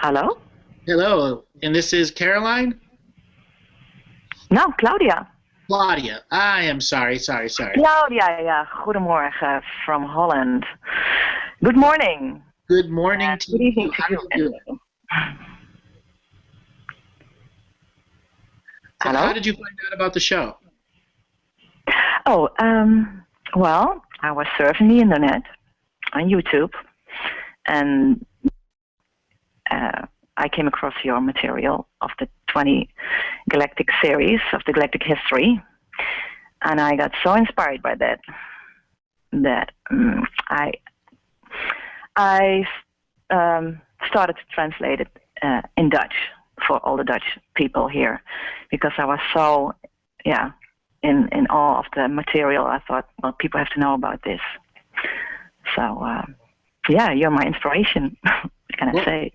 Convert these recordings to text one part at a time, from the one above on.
Hello? Hello, and this is Caroline? Nou, Claudia. Claudia. I am sorry. Claudia, ja. Goedemorgen from Holland. Good morning. Good morning to Good evening you. to How you. are you doing? So Hello? how did you find out about the show? Oh, well, I was surfing the internet on YouTube, and I came across your material of the 20 galactic series of the galactic history, and I got so inspired by that I started to translate it in Dutch for all the Dutch people here, because I was so in awe of the material. I thought, well, people have to know about this. So you're my inspiration. What can I say?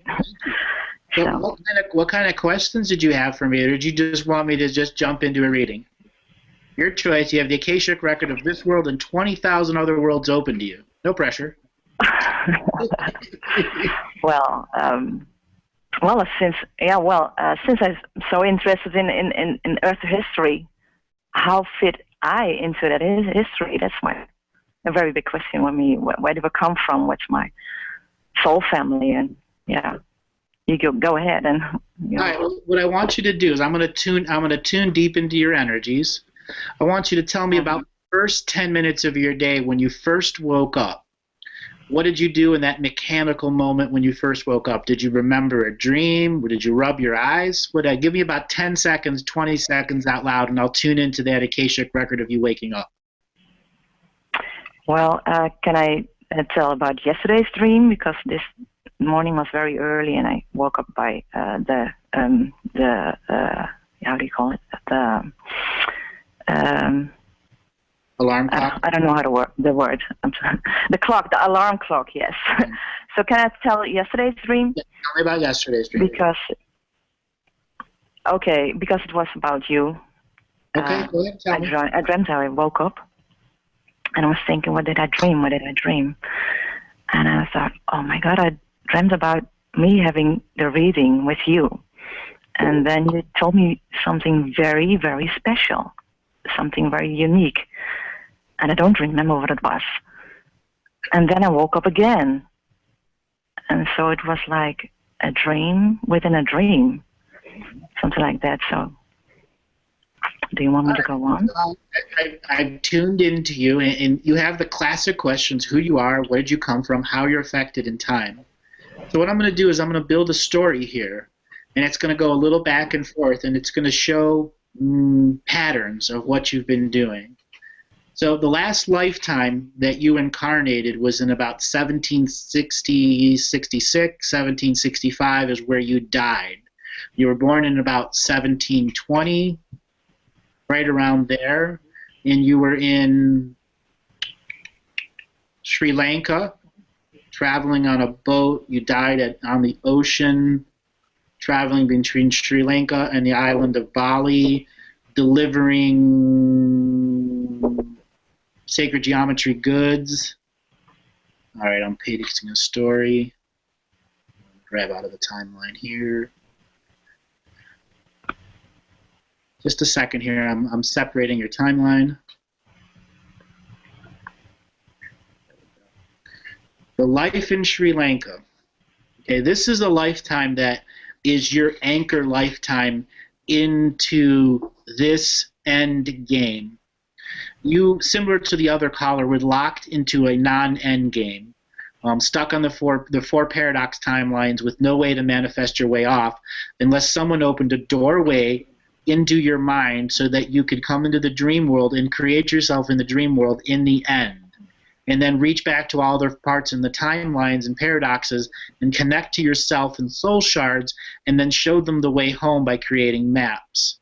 So what kind of questions did you have for me, or did you just want me to just jump into a reading? Your choice. You have the Akashic record of this world and 20,000 other worlds open to you. No pressure. Well, since I'm so interested in Earth history, how fit I into that history? That's a very big question with me. Where do I come from? What's my soul family? And you go ahead and. All right. Well, what I want you to do is I'm going to tune deep into your energies. I want you to tell me about the first 10 minutes of your day when you first woke up. What did you do in that mechanical moment when you first woke up? Did you remember a dream? Did you rub your eyes? Give me about 10 seconds, 20 seconds out loud, and I'll tune into that Akashic record of you waking up. Well, can I tell about yesterday's dream? Because this morning was very early, and I woke up by the how do you call it? Alarm clock? I don't know how to the word. I'm sorry. The alarm clock, yes. Mm-hmm. So can I tell yesterday's dream? Yeah, tell me about yesterday's dream. Because it was about you. Okay, go ahead, tell me. I dreamt how I woke up, and I was thinking, what did I dream? And I thought, oh my God, I dreamt about me having the reading with you. And then you told me something very, very special, something very unique. And I don't remember what it was. And then I woke up again. And so it was like a dream within a dream, something like that. So do you want me to go on? I've tuned into you, and you have the classic questions: who you are, where did you come from, how you're affected in time. So what I'm going to do is I'm going to build a story here, and it's going to go a little back and forth, and it's going to show patterns of what you've been doing. So the last lifetime that you incarnated was in about 1760, 66, 1765 is where you died. You were born in about 1720, right around there, and you were in Sri Lanka, traveling on a boat. You died on the ocean, traveling between Sri Lanka and the island of Bali, delivering sacred geometry goods. All right, I'm pasting a story. Grab out of the timeline here. Just a second here. I'm separating your timeline. The life in Sri Lanka. Okay, this is a lifetime that is your anchor lifetime into this end game. You, similar to the other caller, were locked into a non-end game, stuck on the four paradox timelines with no way to manifest your way off unless someone opened a doorway into your mind so that you could come into the dream world and create yourself in the dream world in the end, and then reach back to all the parts in the timelines and paradoxes and connect to yourself and soul shards, and then show them the way home by creating maps.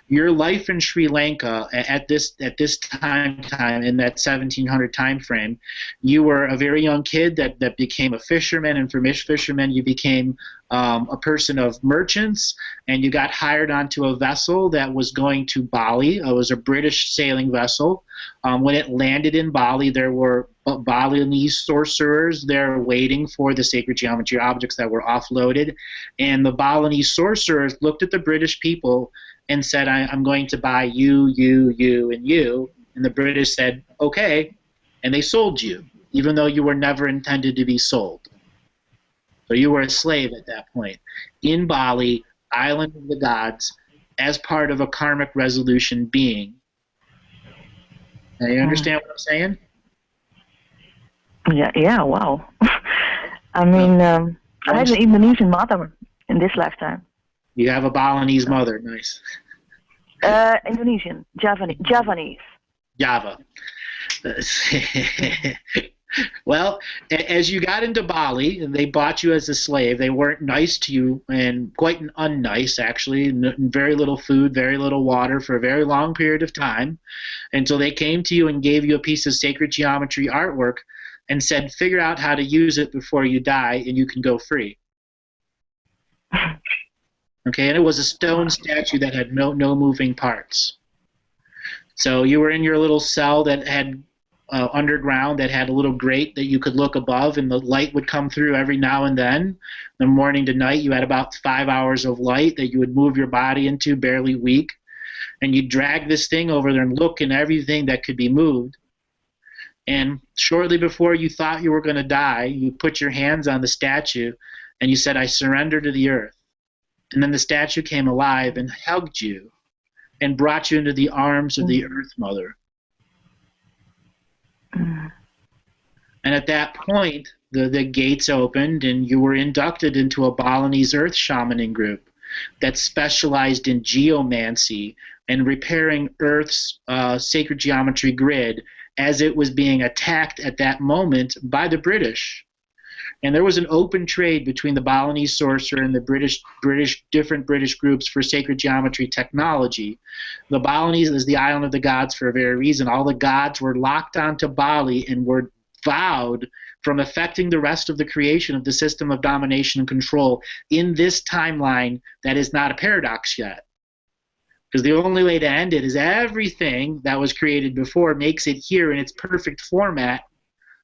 Your life in Sri Lanka at this time in that 1700 time frame, you were a very young kid that became a fisherman, and from fisherman you became a person of merchants, and you got hired onto a vessel that was going to Bali. It was a British sailing vessel. When it landed in Bali, there were Balinese sorcerers there waiting for the sacred geometry objects that were offloaded. And the Balinese sorcerers looked at the British people and said, I'm going to buy you, you, and you. And the British said, okay. And they sold you, even though you were never intended to be sold. So you were a slave at that point. In Bali, island of the gods, as part of a karmic resolution being. Now, you understand what I'm saying? Yeah, wow. I mean, I had an Indonesian mother in this lifetime. You have a Balinese mother, nice. Indonesian, Javanese. Java. Well, as you got into Bali, and they bought you as a slave, they weren't nice to you, and quite unnice, actually. Very little food, very little water for a very long period of time, until they came to you and gave you a piece of sacred geometry artwork and said, figure out how to use it before you die, and you can go free. Okay, and it was a stone statue that had no moving parts. So you were in your little cell that had underground, that had a little grate that you could look above, and the light would come through every now and then. From morning to night, you had about 5 hours of light that you would move your body into, barely weak. And you'd drag this thing over there and look in everything that could be moved. And shortly before you thought you were going to die, you put your hands on the statue and you said, I surrender to the earth. And then the statue came alive and hugged you and brought you into the arms of the Earth Mother. And at that point, the gates opened and you were inducted into a Balinese earth shamaning group that specialized in geomancy and repairing Earth's sacred geometry grid as it was being attacked at that moment by the British. And there was an open trade between the Balinese sorcerer and the different British groups for sacred geometry technology. The Balinese is the island of the gods for a very reason. All the gods were locked onto Bali and were vowed from affecting the rest of the creation of the system of domination and control in this timeline that is not a paradox yet. Because the only way to end it is everything that was created before makes it here in its perfect format.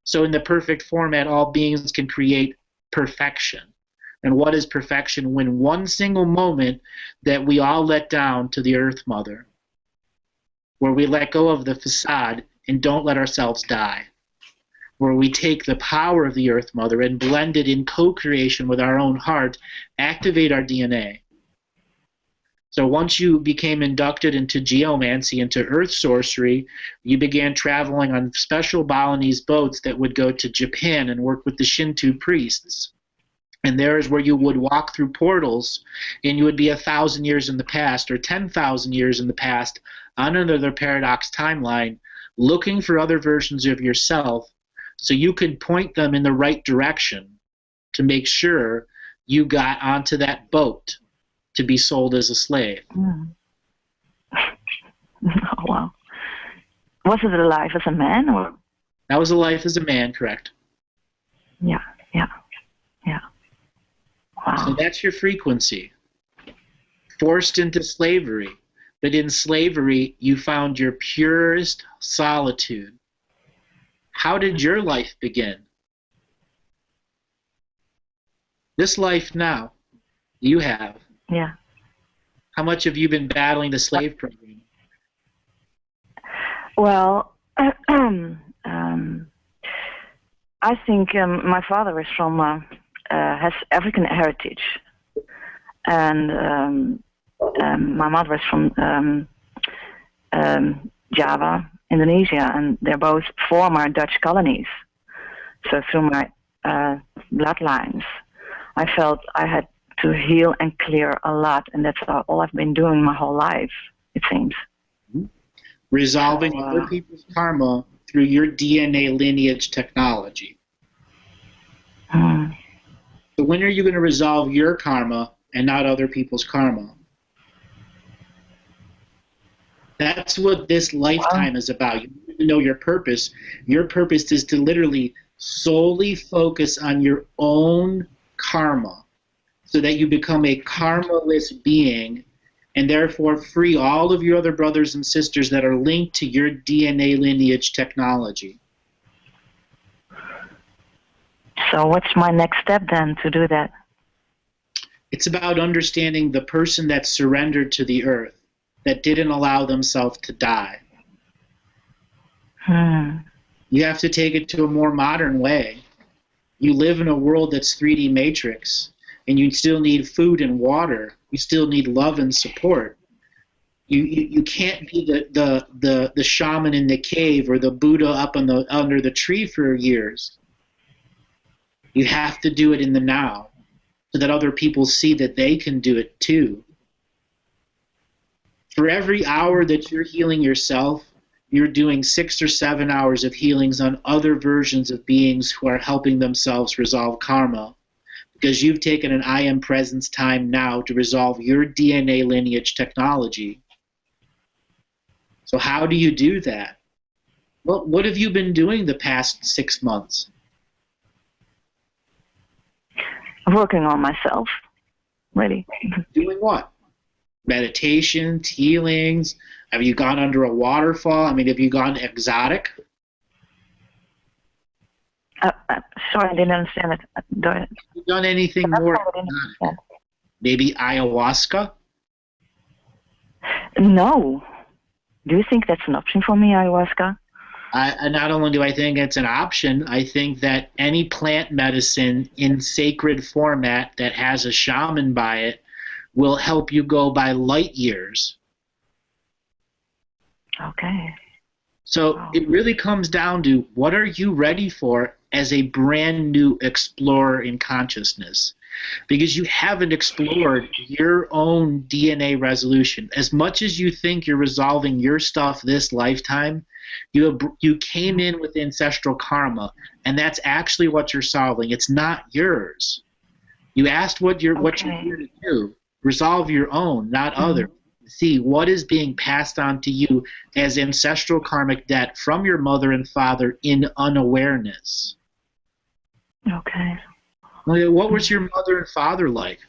So in the perfect format, all beings can create perfection. And what is perfection? When one single moment that we all let down to the Earth Mother, where we let go of the facade and don't let ourselves die, where we take the power of the Earth Mother and blend it in co-creation with our own heart, activate our DNA. So once you became inducted into geomancy, into earth sorcery, you began traveling on special Balinese boats that would go to Japan and work with the Shinto priests. And there is where you would walk through portals, and you would be 1,000 years in the past or 10,000 years in the past on another paradox timeline, looking for other versions of yourself so you could point them in the right direction to make sure you got onto that boat to be sold as a slave. Oh, wow. Was it a life as a man? Or? That was a life as a man, correct. Yeah. Wow. So that's your frequency. Forced into slavery. But in slavery, you found your purest solitude. How did your life begin? This life now you have. Yeah. How much have you been battling the slave program? Well, I think my father is from has African heritage, and my mother is from Java, Indonesia, and they're both former Dutch colonies. So through my bloodlines, I felt I had to heal and clear a lot, and that's all I've been doing my whole life, it seems. Resolving other people's karma through your DNA lineage technology. So when are you going to resolve your karma and not other people's karma? That's what this lifetime is about. You need to know your purpose. Your purpose is to literally solely focus on your own karma so that you become a karmaless being and therefore free all of your other brothers and sisters that are linked to your DNA lineage technology. So what's my next step then to do that? It's about understanding the person that surrendered to the earth, that didn't allow themselves to die. You have to take it to a more modern way. You live in a world that's 3D matrix, and you still need food and water. You still need love and support. You can't be the shaman in the cave or the Buddha up under the tree for years. You have to do it in the now, so that other people see that they can do it too. For every hour that you're healing yourself, you're doing 6 or 7 hours of healings on other versions of beings who are helping themselves resolve karma. Because you've taken an I am presence time now to resolve your DNA lineage technology. So how do you do that? Well, what have you been doing the past 6 months? Working on myself, really. Doing what? Meditations, healings? Have you gone under a waterfall? I mean, have you gone exotic? Sorry, I didn't understand it. Have you done anything more exotic? Maybe ayahuasca? No. Do you think that's an option for me, ayahuasca? Not only do I think it's an option, I think that any plant medicine in sacred format that has a shaman by it will help you go by light years. Okay. So it really comes down to, what are you ready for as a brand new explorer in consciousness? Because you haven't explored your own DNA resolution. As much as you think you're resolving your stuff this lifetime, you came in with ancestral karma, and that's actually what you're solving. It's not yours. You asked what you're here to do. Resolve your own, not others. See what is being passed on to you as ancestral karmic debt from your mother and father in unawareness. Okay. What was your mother and father like?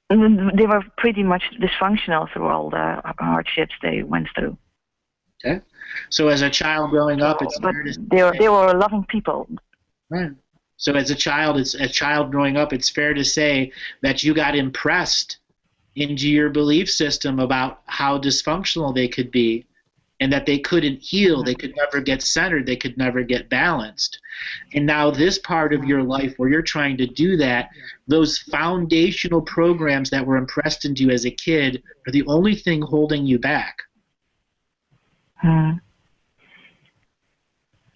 They were pretty much dysfunctional through all the hardships they went through. Okay. So as a child growing up, they were loving people. Right. So as a child growing up, it's fair to say that you got impressed into your belief system about how dysfunctional they could be, and that they couldn't heal, they could never get centered, they could never get balanced. And now this part of your life where you're trying to do that, those foundational programs that were impressed into you as a kid are the only thing holding you back.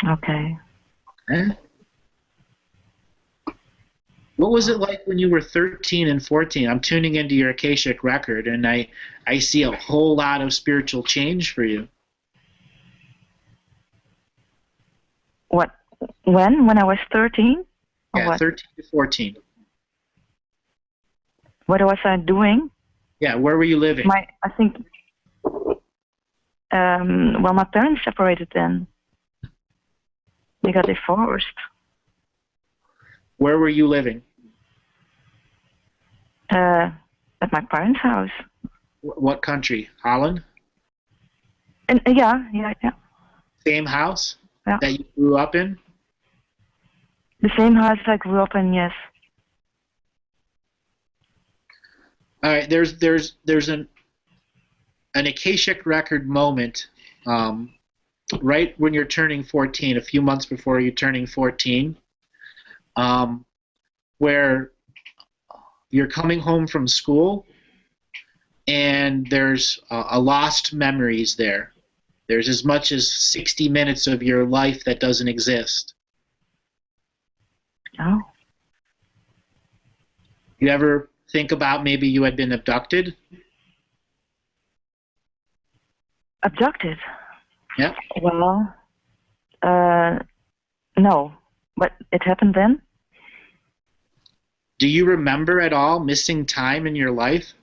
Okay. Okay. What was it like when you were 13 and 14? I'm tuning into your Akashic record, and I see a whole lot of spiritual change for you. What? When I was 13? Yeah, what? 13 to 14. What was I doing? Yeah, where were you living? I think, well, my parents separated then. They got divorced. Where were you living? At my parents' house. What country? Holland? And yeah. Same house that you grew up in? The same house I grew up in, yes. All right, there's an Akashic record moment right when you're turning 14, a few months before you're turning 14, where you're coming home from school and there's a lost memories there. There's as much as 60 minutes of your life that doesn't exist. Oh. You ever think about maybe you had been abducted? Abducted? Yeah. Well, no. But it happened then? Do you remember at all missing time in your life?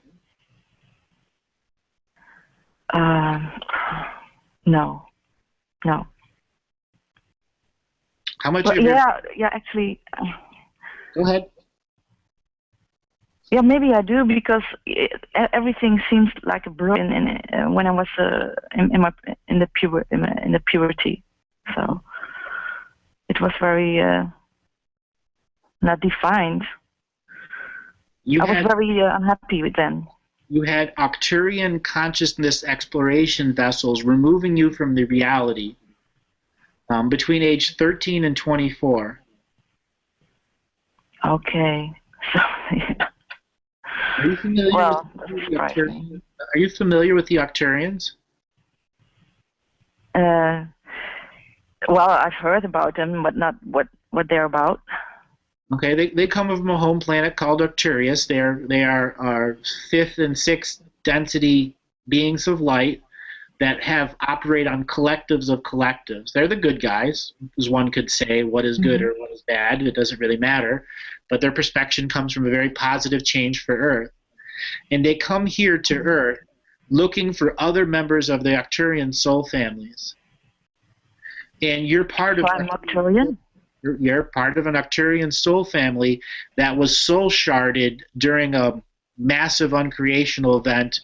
No. No. How much? Yeah, actually. Go ahead. Yeah, maybe I do, because everything seems like a blur when I was in the puberty. So it it was very not defined. I was very unhappy with them. You had Arcturian consciousness exploration vessels removing you from the reality between age 13 and 24. Okay. So, Are you familiar with the Arcturians? Are you familiar with the Arcturians? Well, I've heard about them, but not what they're about. Okay, they come from a home planet called Arcturus. They are our fifth and sixth density beings of light that operate on collectives of collectives. They're the good guys, as one could say. What is good or what is bad? It doesn't really matter. But their perspective comes from a very positive change for Earth. And they come here to Earth looking for other members of the Arcturian soul families. And you're part of Arcturian? You're part of an Arcturian soul family that was soul sharded during a massive uncreational event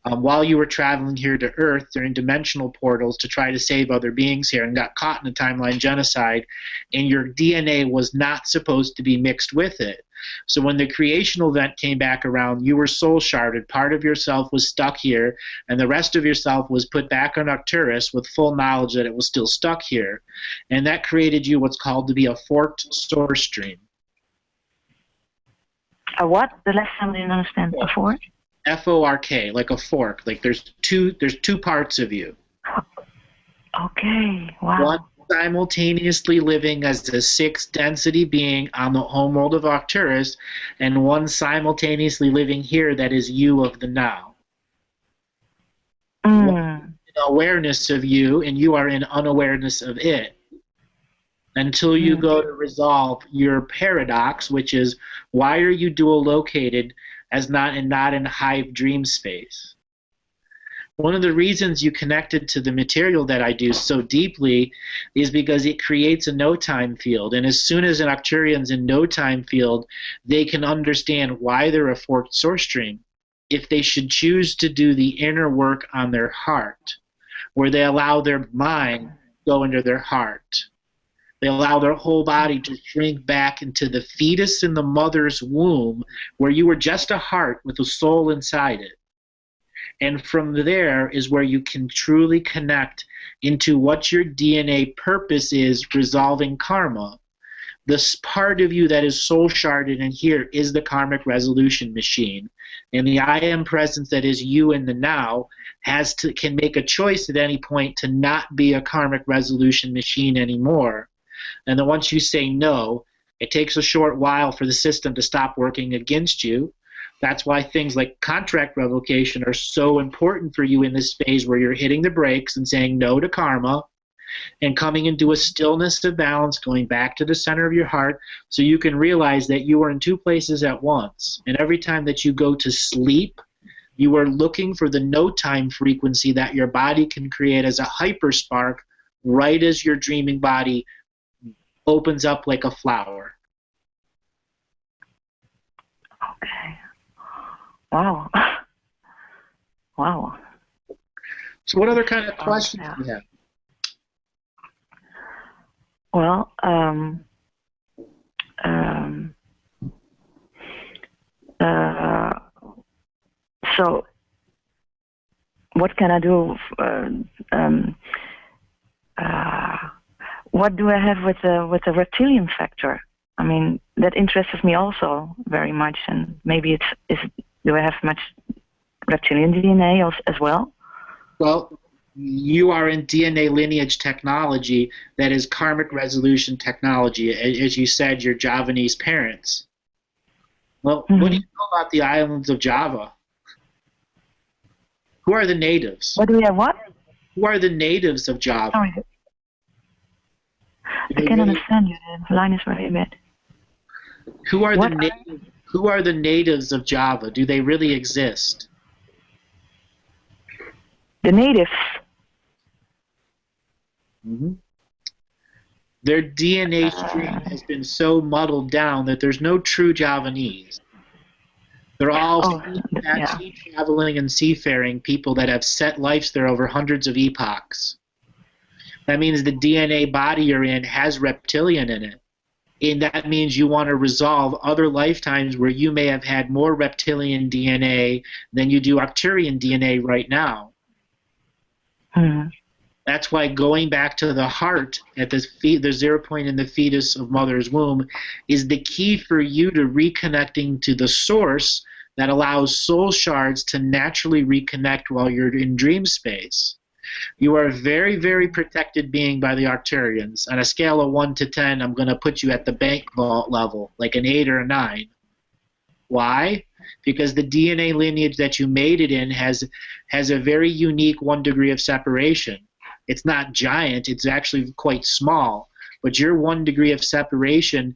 while you were traveling here to Earth during dimensional portals to try to save other beings here, and got caught in a timeline genocide, and your DNA was not supposed to be mixed with it. So when the creational event came back around, you were soul sharded. Part of yourself was stuck here, and the rest of yourself was put back on Arcturus with full knowledge that it was still stuck here. And that created you what's called to be a forked source stream. A what? The last time I didn't understand. A fork? F-O-R-K, like a fork. Like there's two parts of you. Okay, wow. One simultaneously living as a sixth density being on the homeworld of Arcturus, and one simultaneously living here that is you of the now. One in awareness of you, and you are in unawareness of it. Until you go to resolve your paradox, which is, why are you dual located as not in hive dream space? One of the reasons you connected to the material that I do so deeply is because it creates a no-time field. And as soon as an Arcturian's in no-time field, they can understand why they're a forked source stream. If they should choose to do the inner work on their heart, where they allow their mind to go into their heart. They allow their whole body to shrink back into the fetus in the mother's womb, where you were just a heart with a soul inside it. And from there is where you can truly connect into what your DNA purpose is, resolving karma. This part of you that is soul sharded in here is the karmic resolution machine. And the I am presence that is you in the now can make a choice at any point to not be a karmic resolution machine anymore. And then once you say no, it takes a short while for the system to stop working against you. That's why things like contract revocation are so important for you in this phase where you're hitting the brakes and saying no to karma and coming into a stillness of balance, going back to the center of your heart so you can realize that you are in two places at once. And every time that you go to sleep, you are looking for the no-time frequency that your body can create as a hyperspark right as your dreaming body opens up like a flower. Okay. Wow. Wow. So what other kind of questions do you have? Well, so what can I do? What do I have with the reptilian factor? I mean, that interests me also very much, and maybe do I have much reptilian DNA as well? Well, you are in DNA lineage technology that is karmic resolution technology. As you said, your Javanese parents. Well, what do you know about the islands of Java? Who are the natives? What do we have what? Who are the natives of Java? Sorry. I can't understand you. The line is very bad. Who are the natives of Java? Do they really exist? The natives. Their DNA stream has been so muddled down that there's no true Javanese. They're all sea traveling and seafaring people that have set lives there over hundreds of epochs. That means the DNA body you're in has reptilian in it. And that means you want to resolve other lifetimes where you may have had more reptilian DNA than you do Arcturian DNA right now. Mm-hmm. That's why going back to the heart at the 0 point in the fetus of mother's womb is the key for you to reconnecting to the source that allows soul shards to naturally reconnect while you're in dream space. You are a very, very protected being by the Arcturians. On a scale of 1 to 10, I'm going to put you at the bank vault level, like an 8 or a 9. Why? Because the DNA lineage that you made it in has a very unique 1 degree of separation. It's not giant, it's actually quite small, but your 1 degree of separation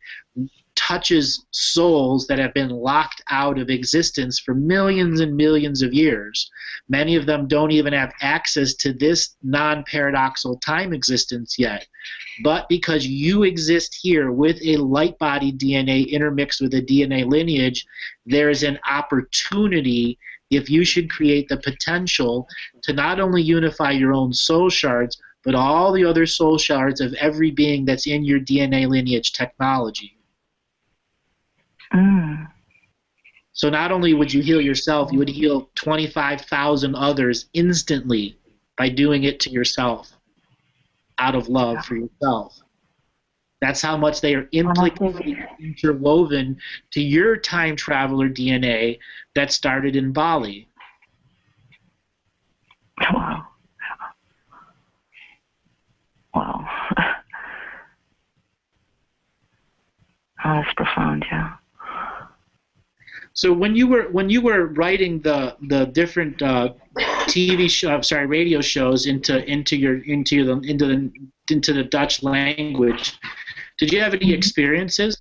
touches souls that have been locked out of existence for millions and millions of years. Many of them don't even have access to this non-paradoxal time existence yet. But because you exist here with a light body DNA intermixed with a DNA lineage, there is an opportunity, if you should create the potential, to not only unify your own soul shards, but all the other soul shards of every being that's in your DNA lineage technology. Mm. So not only would you heal yourself, you would heal 25,000 others instantly by doing it to yourself out of love for yourself. That's how much they are implicitly interwoven to your time traveler DNA that started in Bali. Wow. Wow. Oh, that's profound, yeah. So when you were writing the different radio shows into the Dutch language, did you have any experiences?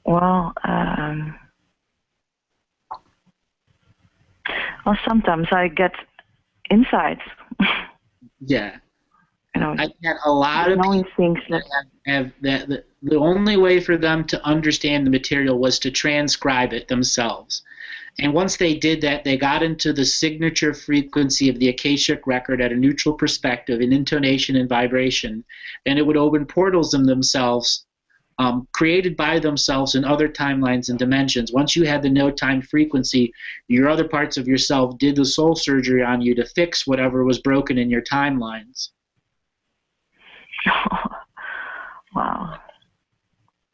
Well, sometimes I get insights. Yeah. You know, I had a lot of knowing things that the only way for them to understand the material was to transcribe it themselves. And once they did that, they got into the signature frequency of the Akashic record at a neutral perspective in intonation and vibration, and it would open portals in themselves, created by themselves in other timelines and dimensions. Once you had the no-time frequency, your other parts of yourself did the soul surgery on you to fix whatever was broken in your timelines. Wow.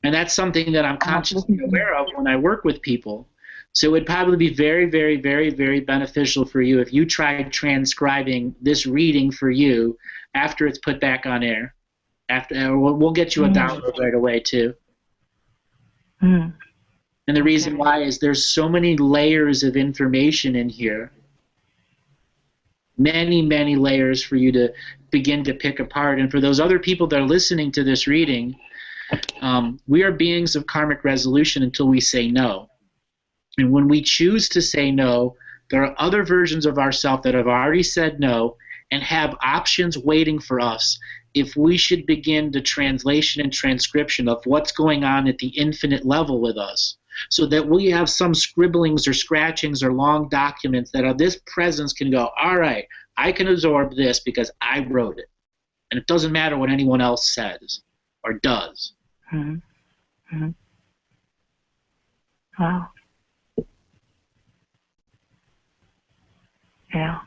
And that's something that I'm consciously aware of when I work with people. So it would probably be very, very, very, very beneficial for you if you tried transcribing this reading for you after it's put back on air. We'll get you a download right away, too. Mm. And the reason why is there's so many layers of information in here. Many, many layers for you to begin to pick apart. And for those other people that are listening to this reading, we are beings of karmic resolution until we say no. And when we choose to say no, there are other versions of ourselves that have already said no and have options waiting for us if we should begin the translation and transcription of what's going on at the infinite level with us, so that we have some scribblings or scratchings or long documents that this presence can go, all right, I can absorb this because I wrote it. And it doesn't matter what anyone else says or does. Mm-hmm. Mm-hmm. Wow. Yeah.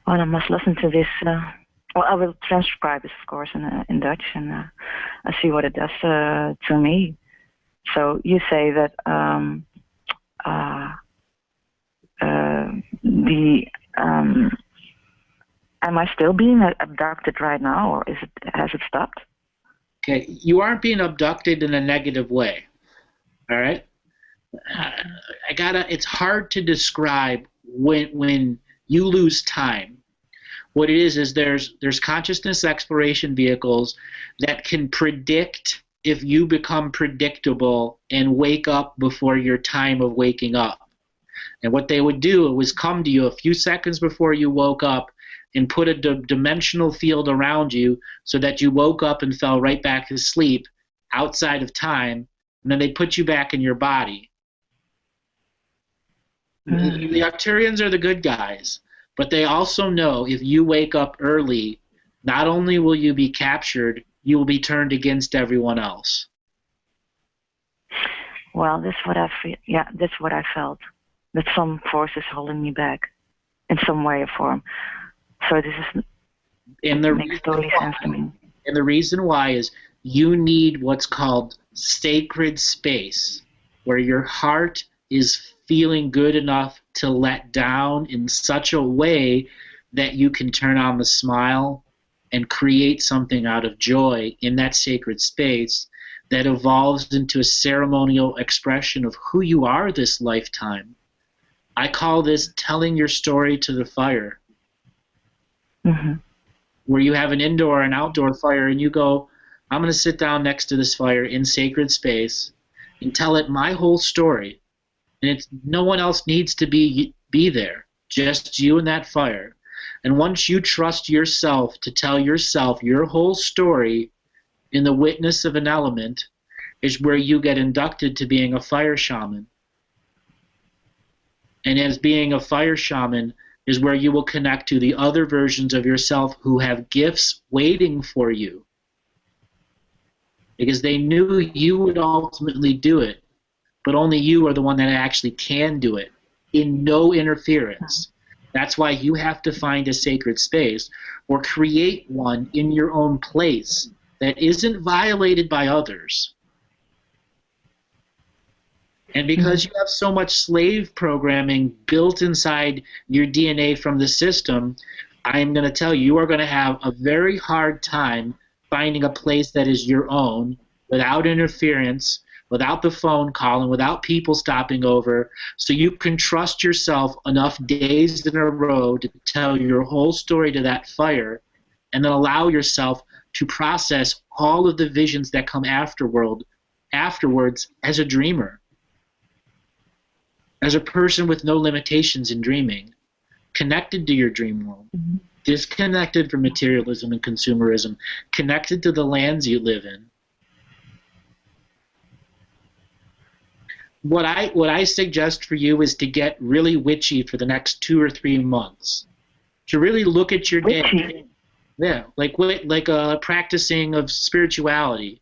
Well, I must listen to this. Well, I will transcribe this, of course, in Dutch, and I see what it does to me. So you say that am I still being abducted right now, or has it stopped? Okay, you aren't being abducted in a negative way. All right. It's hard to describe when you lose time. What it is there's consciousness exploration vehicles that can predict if you become predictable and wake up before your time of waking up. And what they would do was come to you a few seconds before you woke up and put a dimensional field around you so that you woke up and fell right back to sleep outside of time, and then they put you back in your body. The Arcturians are the good guys, but they also know if you wake up early, not only will you be captured, you will be turned against everyone else. Well, that's what I feel. Yeah, that's what I felt. That some force is holding me back in some way or form. So this is makes totally sense to me. And the reason why is you need what's called sacred space, where your heart is feeling good enough to let down in such a way that you can turn on the smile and create something out of joy in that sacred space that evolves into a ceremonial expression of who you are this lifetime. I call this telling your story to the fire. Mm-hmm. Where you have an indoor and outdoor fire and you go, I'm going to sit down next to this fire in sacred space and tell it my whole story. And no one else needs to be there, just you and that fire. And once you trust yourself to tell yourself your whole story in the witness of an element is where you get inducted to being a fire shaman. And as being a fire shaman is where you will connect to the other versions of yourself who have gifts waiting for you. Because they knew you would ultimately do it, but only you are the one that actually can do it in no interference. That's why you have to find a sacred space or create one in your own place that isn't violated by others. And because you have so much slave programming built inside your DNA from the system, I'm going to tell you, you are going to have a very hard time finding a place that is your own without interference, without the phone calling, without people stopping over, so you can trust yourself enough days in a row to tell your whole story to that fire, and then allow yourself to process all of the visions that come afterwards as a dreamer. As a person with no limitations in dreaming, connected to your dream world, disconnected from materialism and consumerism, connected to the lands you live in. What I suggest for you is to get really witchy for the next 2 or 3 months. To really look at your day. Yeah, like practicing of spirituality.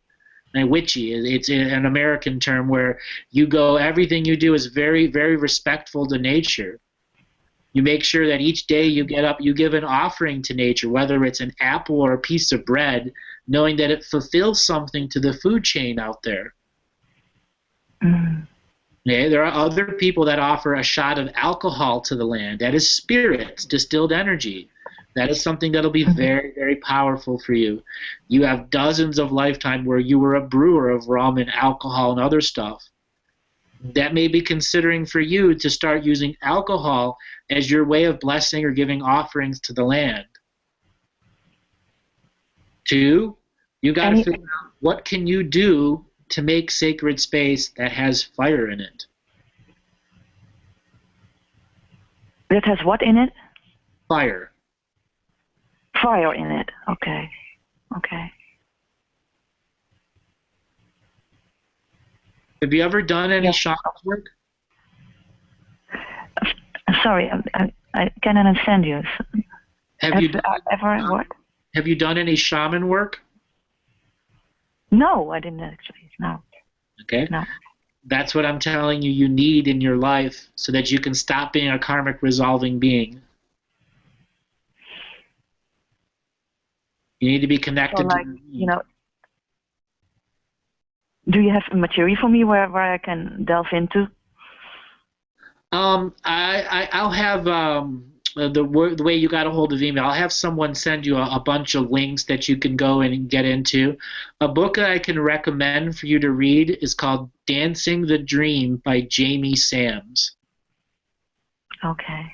And witchy, it's an American term where you go, everything you do is very, very respectful to nature. You make sure that each day you get up, you give an offering to nature, whether it's an apple or a piece of bread, knowing that it fulfills something to the food chain out there. Yeah, there are other people that offer a shot of alcohol to the land. That is spirits, distilled energy. That is something that'll be very, very powerful for you. You have dozens of lifetimes where you were a brewer of rum and alcohol and other stuff. That may be considering for you to start using alcohol as your way of blessing or giving offerings to the land. 2, you got to figure out what can you do to make sacred space that has fire in it. That has what in it? Fire. Fire in it. Okay. Have you ever done any shaman work? Sorry, I cannot understand you. Have you ever what? Have you done any shaman work? No, I didn't actually. No. Okay. No. That's what I'm telling you need in your life so that you can stop being a karmic resolving being. You need to be connected to do you have material for me where I can delve into? I'll have the way you got a hold of email. I'll have someone send you a bunch of links that you can go and get into. A book that I can recommend for you to read is called Dancing the Dream by Jamie Sams. Okay.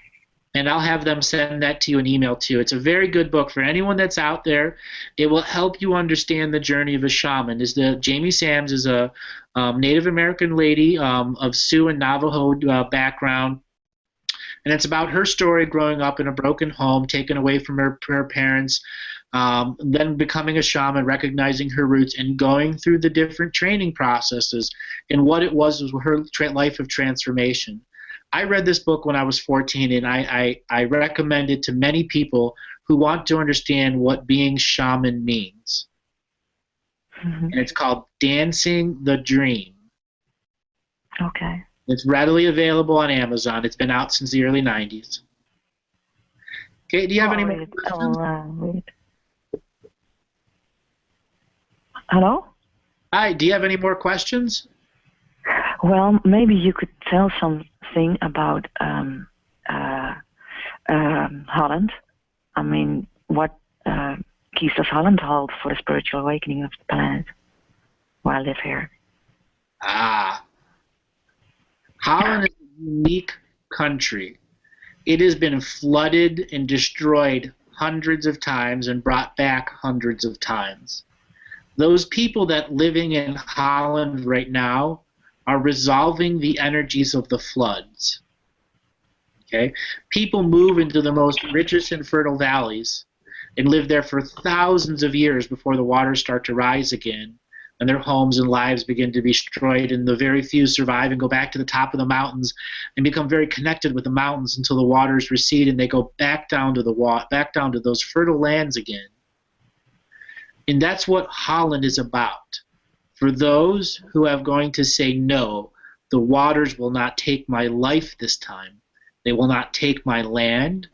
And I'll have them send that to you in email too. It's a very good book for anyone that's out there. It will help you understand the journey of a shaman. Jamie Sams is a Native American lady of Sioux and Navajo background. And it's about her story growing up in a broken home, taken away from her parents, then becoming a shaman, recognizing her roots, and going through the different training processes. And what it was her life of transformation. I read this book when I was 14, and I recommend it to many people who want to understand what being shaman means. And it's called Dancing the Dream. Okay. It's readily available on Amazon. It's been out since the early 90s. Okay, do you have any more questions? Read. Hello? Hi, do you have any more questions? Well, maybe you could tell something about Holland. I mean, what keys does Holland hold for the spiritual awakening of the planet while I live here? Holland is a unique country. It has been flooded and destroyed hundreds of times and brought back hundreds of times. Those people that living in Holland right now are resolving the energies of the floods. Okay? People move into the most richest and fertile valleys and live there for thousands of years before the waters start to rise again and their homes and lives begin to be destroyed, and the very few survive and go back to the top of the mountains and become very connected with the mountains until the waters recede and they go back down to back down to those fertile lands again. And that's what Holland is about. For those who are going to say, no, the waters will not take my life this time. They will not take my land.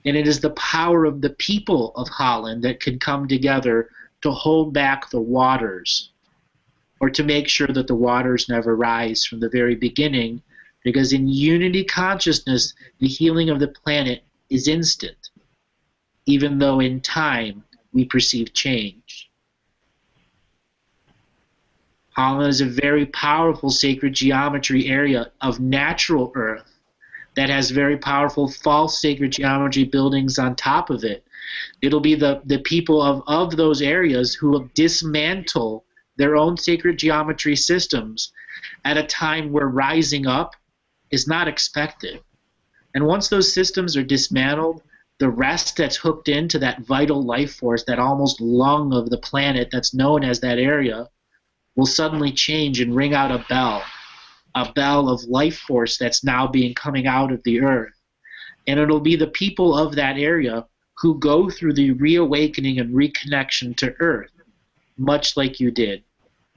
And it is the power of the people of Holland that can come together to hold back the waters, or to make sure that the waters never rise from the very beginning, because in unity consciousness, the healing of the planet is instant, even though in time we perceive change. Holland is a very powerful sacred geometry area of natural earth that has very powerful false sacred geometry buildings on top of it. It'll be the people of those areas who will dismantle their own sacred geometry systems at a time where rising up is not expected. And once those systems are dismantled, the rest that's hooked into that vital life force, that almost lung of the planet that's known as that area, will suddenly change and ring out a bell of life force that's now coming out of the earth. And it'll be the people of that area who go through the reawakening and reconnection to earth, much like you did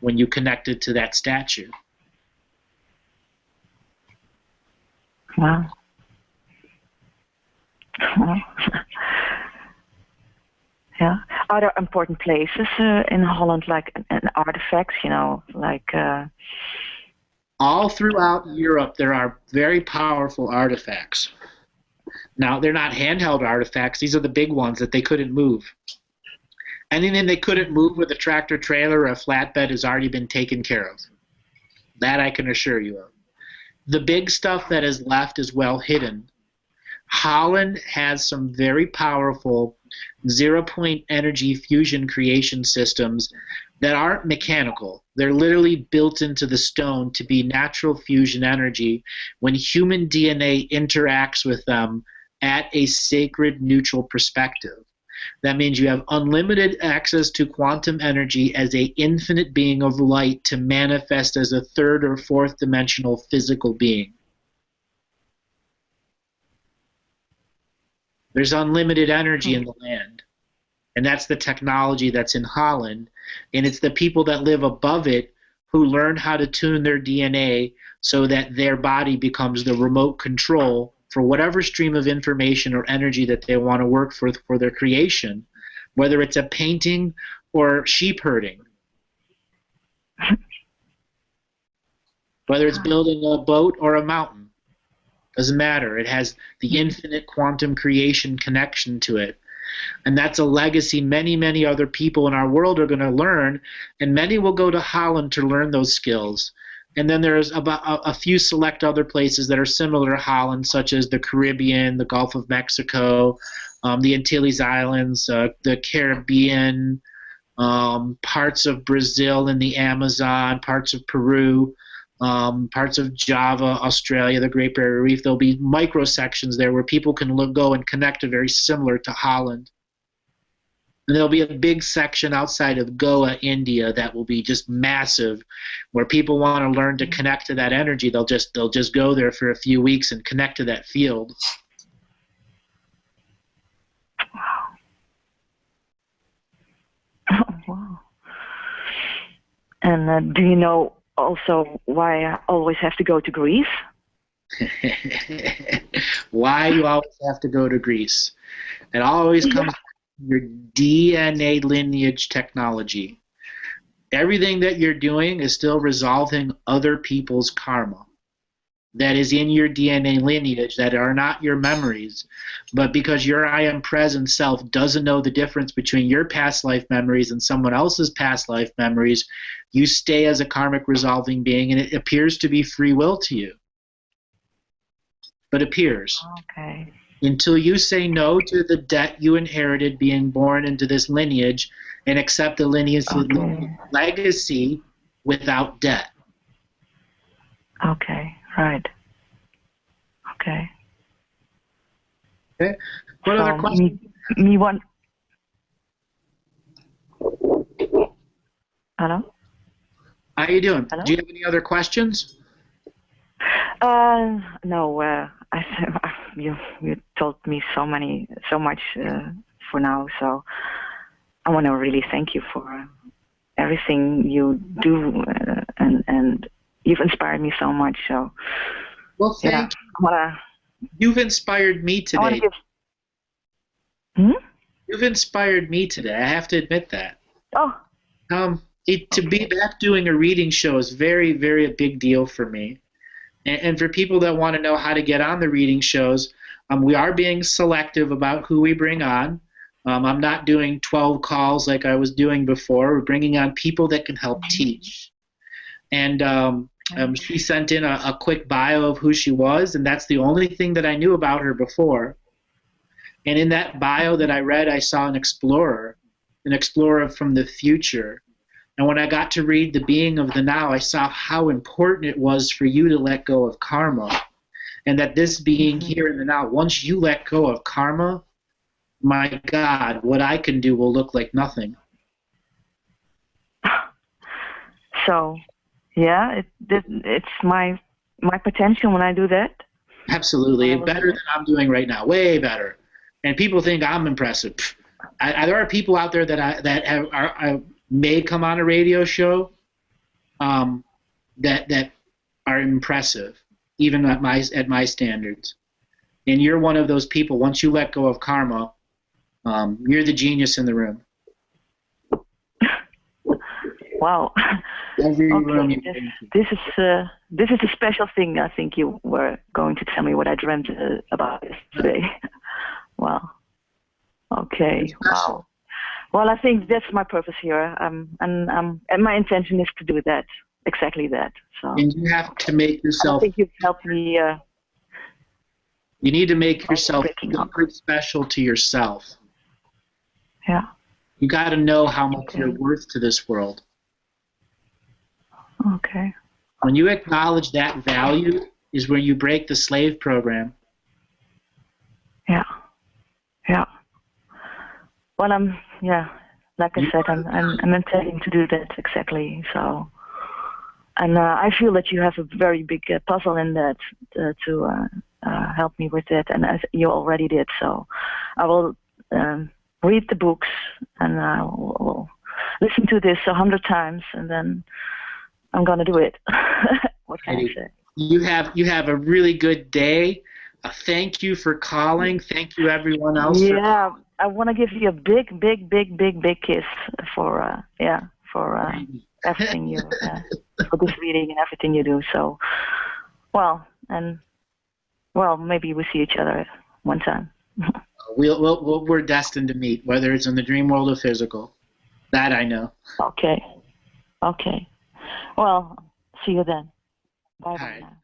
when you connected to that statue. Wow. Yeah. Are there important places in Holland, like and artifacts, like... All throughout Europe, there are very powerful artifacts. Now, they're not handheld artifacts. These are the big ones that they couldn't move. Anything they couldn't move with a tractor trailer or a flatbed has already been taken care of. That I can assure you of. The big stuff that is left is well hidden. Holland has some very powerful zero-point energy fusion creation systems that aren't mechanical. They're literally built into the stone to be natural fusion energy when human DNA interacts with them at a sacred neutral perspective. That means you have unlimited access to quantum energy as an infinite being of light to manifest as a third or fourth dimensional physical being. There's unlimited energy in the land. And that's the technology that's in Holland. And it's the people that live above it who learn how to tune their DNA so that their body becomes the remote control for whatever stream of information or energy that they want to work for their creation, whether it's a painting or sheep herding, whether it's building a boat or a mountain. Doesn't matter. It has the infinite quantum creation connection to it. And that's a legacy many, many other people in our world are going to learn, and many will go to Holland to learn those skills. And then there's about a few select other places that are similar to Holland, such as the Caribbean, the Gulf of Mexico, the Antilles Islands, the Caribbean, parts of Brazil and the Amazon, parts of Peru, parts of Java, Australia, the Great Barrier Reef. There'll be micro sections there where people can go and connect to very similar to Holland. And there'll be a big section outside of Goa, India, that will be just massive, where people want to learn to connect to that energy. They'll just go there for a few weeks and connect to that field. Oh, wow. And do you know also why I always have to go to Greece? Why you always have to go to Greece? It always comes from your DNA lineage technology. Everything that you're doing is still resolving other people's karma that is in your DNA lineage that are not your memories. But because your I am present self doesn't know the difference between your past life memories and someone else's past life memories, you stay as a karmic resolving being, and it appears to be free will to you. But appears. Okay. Until you say no to the debt you inherited being born into this lineage and accept the lineage legacy without debt. Okay, right. Okay. Okay. What other questions? Me one. Hello? How you doing? Hello? Do you have any other questions? No. You told me so much for now. So I want to really thank you for everything you do, and you've inspired me so much. So well, thank you. You've inspired me today. You've inspired me today. I have to admit that. Oh. To be back doing a reading show is very, very a big deal for me. And for people that want to know how to get on the reading shows, we are being selective about who we bring on. I'm not doing 12 calls like I was doing before. We're bringing on people that can help teach. And she sent in a quick bio of who she was, and that's the only thing that I knew about her before. And in that bio that I read, I saw an explorer from the future. And when I got to read The Being of the Now, I saw how important it was for you to let go of karma. And that this being here in the now, once you let go of karma, my God, what I can do will look like nothing. So, yeah, it's my potential when I do that? Absolutely. Better than I'm doing right now. Way better. And people think I'm impressive. There are people out there that may come on a radio show that are impressive, even at my standards. And you're one of those people. Once you let go of karma, you're the genius in the room. Wow. Every room this is a special thing. I think you were going to tell me what I dreamt about yesterday. Wow. Okay. Wow. Well, I think that's my purpose here, and my intention is to do that, exactly that. So. And you have to make yourself. I think you've helped me. You need to make yourself special to yourself. Yeah. You got to know how much you're worth to this world. Okay. When you acknowledge that value, is where you break the slave program. Yeah. Yeah. Well, like I said, I'm intending to do that exactly. So, and I feel that you have a very big puzzle in that to help me with that, and as you already did. So, I will read the books and I will listen to this 100 times, and then I'm gonna do it. What can I say? You have a really good day. Thank you for calling. Thank you, everyone else. Yeah, I want to give you a big kiss for everything you for this reading and everything you do. So, maybe we see each other one time. We're destined to meet, whether it's in the dream world or physical. That I know. Okay. Well, see you then. Bye. All right. Now.